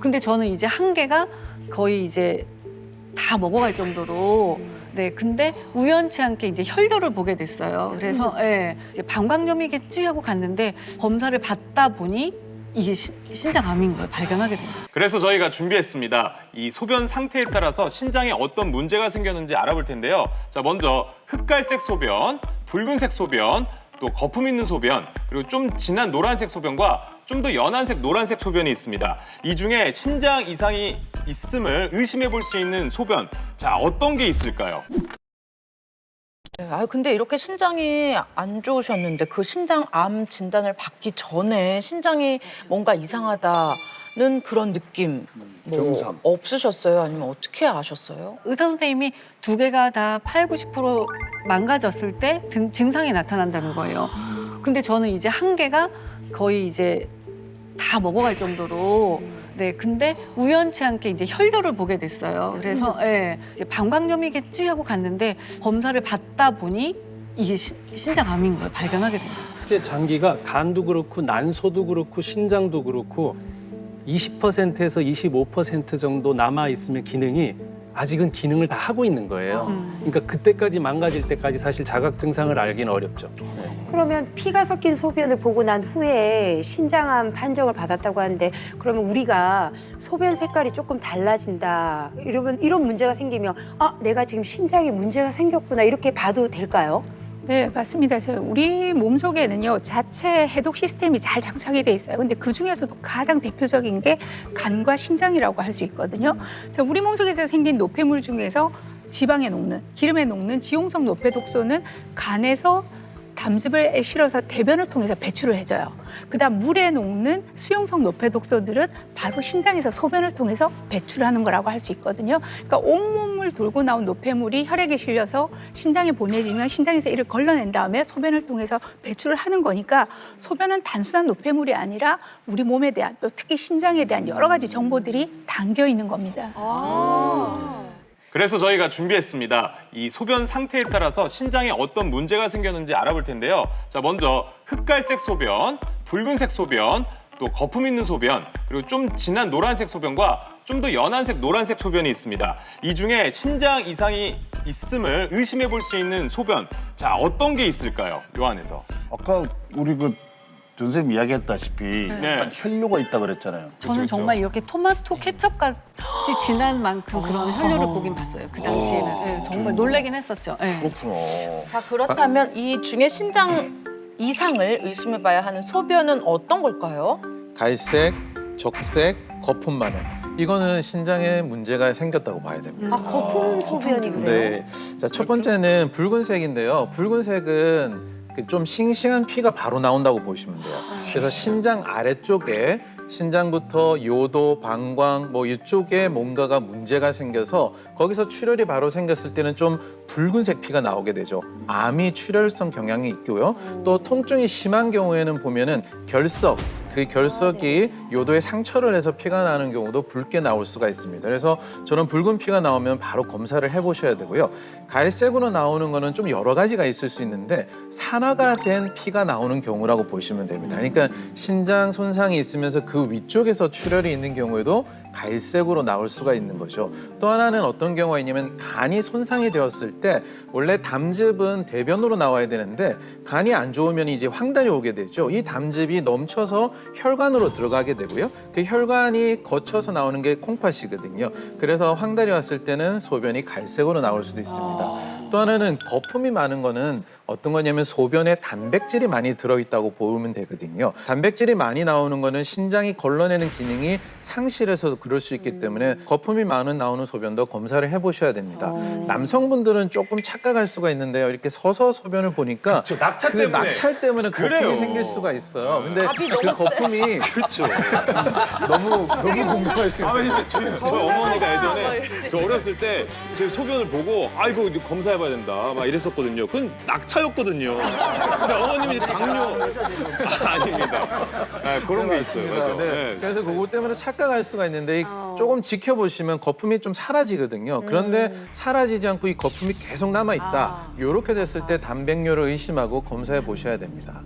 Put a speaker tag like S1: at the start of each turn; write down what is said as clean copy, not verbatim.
S1: 근데 저는 이제 한 개가 거의 이제 다 먹어갈 정도로 네, 근데 우연치 않게 이제 혈뇨를 보게 됐어요. 그래서 예, 이제 방광염이겠지 하고 갔는데 검사를 받다 보니 이게 신장암인 거예요. 발견하게 된 거예요.
S2: 그래서 저희가 준비했습니다. 이 소변 상태에 따라서 신장에 어떤 문제가 생겼는지 알아볼 텐데요. 자, 먼저 흑갈색 소변, 붉은색 소변, 또 거품 있는 소변, 그리고 좀 진한 노란색 소변과 좀 더 연한색 노란색 소변이 있습니다. 이 중에 신장 이상이 있음을 의심해 볼 수 있는 소변, 자, 어떤 게 있을까요?
S3: 아 근데 이렇게 신장이 안 좋으셨는데 그 신장암 진단을 받기 전에 신장이 뭔가 이상하다는 그런 느낌 뭐
S4: 경삼.
S3: 없으셨어요? 아니면 어떻게 아셨어요?
S1: 의사 선생님이 두 개가 다 80~90% 망가졌을 때 증상이 나타난다는 거예요. 근데 저는 이제 한 개가 거의 이제 다 먹어갈 정도로 네, 근데 우연치 않게 이제 혈뇨를 보게 됐어요. 그래서 예, 이제 방광염이겠지 하고 갔는데 검사를 받다 보니 이게 신장암인 거예요. 발견하게 된 거예요.
S5: 실제 장기가 간도 그렇고 난소도 그렇고 신장도 그렇고 20%에서 25% 정도 남아 있으면 기능이 아직은 기능을 다 하고 있는 거예요. 그러니까 그때까지 망가질 때까지 사실 자각 증상을 알기는 어렵죠.
S6: 그러면 피가 섞인 소변을 보고 난 후에 신장암 판정을 받았다고 하는데 그러면 우리가 소변 색깔이 조금 달라진다 이러면 이런 문제가 생기면 아 내가 지금 신장에 문제가 생겼구나 이렇게 봐도 될까요?
S7: 네, 맞습니다. 우리 몸속에는요, 자체 해독 시스템이 잘 장착이 돼 있어요. 근데 그 중에서도 가장 대표적인 게 간과 신장이라고 할 수 있거든요. 자, 우리 몸속에서 생긴 노폐물 중에서 지방에 녹는, 기름에 녹는 지용성 노폐독소는 간에서 담즙을 실어서 대변을 통해서 배출을 해줘요. 그다음 물에 녹는 수용성 노폐독소들은 바로 신장에서 소변을 통해서 배출하는 거라고 할 수 있거든요. 그러니까 온몸을 돌고 나온 노폐물이 혈액에 실려서 신장에 보내지면 신장에서 이를 걸러낸 다음에 소변을 통해서 배출을 하는 거니까 소변은 단순한 노폐물이 아니라 우리 몸에 대한 또 특히 신장에 대한 여러 가지 정보들이 담겨 있는 겁니다.
S2: 그래서 저희가 준비했습니다. 이 소변 상태에 따라서 신장에 어떤 문제가 생겼는지 알아볼 텐데요. 자, 먼저 흑갈색 소변, 붉은색 소변, 또 거품 있는 소변, 그리고 좀 진한 노란색 소변과 좀 더 연한색 노란색 소변이 있습니다. 이 중에 신장 이상이 있음을 의심해 볼 수 있는 소변, 자, 어떤 게 있을까요? 요 안에서.
S4: 아까 우리 그 전선생님 이야기했다시피 약간 혈뇨가 있다 그랬잖아요.
S1: 저는 정말 이렇게 토마토 케첩 같이 진한 만큼 그런 혈뇨를 보긴 봤어요. 그 당시에는 예, 정말 놀라긴 했었죠. 예.
S4: 그렇구나.
S3: 자 그렇다면 이 중에 신장 이상을 의심해봐야 하는 소변은 어떤 걸까요?
S8: 갈색, 적색, 거품 많은. 이거는 신장에 문제가 생겼다고 봐야 됩니다.
S6: 아 거품 소변이 그래요?
S8: 네. 자, 첫 번째는 붉은색인데요. 붉은색은 좀 싱싱한 피가 바로 나온다고 보시면 돼요. 그래서 신장 아래쪽에 신장부터 요도, 방광 뭐 이쪽에 뭔가가 문제가 생겨서 거기서 출혈이 바로 생겼을 때는 좀 붉은색 피가 나오게 되죠. 암이 출혈성 경향이 있고요. 또 통증이 심한 경우에는 보면은 결석, 그 결석이 요도에 상처를 해서 피가 나는 경우도 붉게 나올 수가 있습니다. 그래서 저는 붉은 피가 나오면 바로 검사를 해보셔야 되고요. 갈색으로 나오는 거는 좀 여러 가지가 있을 수 있는데 산화가 된 피가 나오는 경우라고 보시면 됩니다. 그러니까 신장 손상이 있으면서 그 위쪽에서 출혈이 있는 경우에도 갈색으로 나올 수가 있는 거죠. 또 하나는 어떤 경우가 있냐면 간이 손상이 되었을 때 원래 담즙은 대변으로 나와야 되는데 간이 안 좋으면 이제 황달이 오게 되죠. 이 담즙이 넘쳐서 혈관으로 들어가게 되고요. 그 혈관이 거쳐서 나오는 게 콩팥이거든요. 그래서 황달이 왔을 때는 소변이 갈색으로 나올 수도 있습니다. 또 하나는 거품이 많은 거는 어떤 거냐면 소변에 단백질이 많이 들어있다고 보면 되거든요. 단백질이 많이 나오는 거는 신장이 걸러내는 기능이 상실해서 그럴 수 있기 때문에 거품이 많은 나오는 소변도 검사를 해보셔야 됩니다. 남성분들은 조금 착각할 수가 있는데요. 이렇게 서서 소변을 보니까
S2: 그쵸, 낙차
S8: 그
S2: 때문에.
S8: 낙찰 때문에 거품이
S2: 그래요.
S8: 생길 수가 있어요. 근데
S3: 압이
S8: 그
S3: 너무
S8: 거품이
S2: 그렇죠.
S8: 너무 궁금하시죠.
S2: 아, 왜냐면 저희 어머니가 예전에 저 어렸을 때 제 소변을 보고 아이고 이거 검사해봐야 된다 막 이랬었거든요. 그건 낙차였거든요. 근데 어머님이 이제 당뇨 아닙니다. 아, 그런 게 있어요. 맞아.
S8: 네.
S2: 네.
S8: 그래서 그것 때문에 착각할 수가 있는데 조금 지켜보시면 거품이 좀 사라지거든요. 그런데 사라지지 않고 이 거품이 계속 남아있다. 이렇게 됐을 때 단백뇨를 의심하고 검사해 보셔야 됩니다.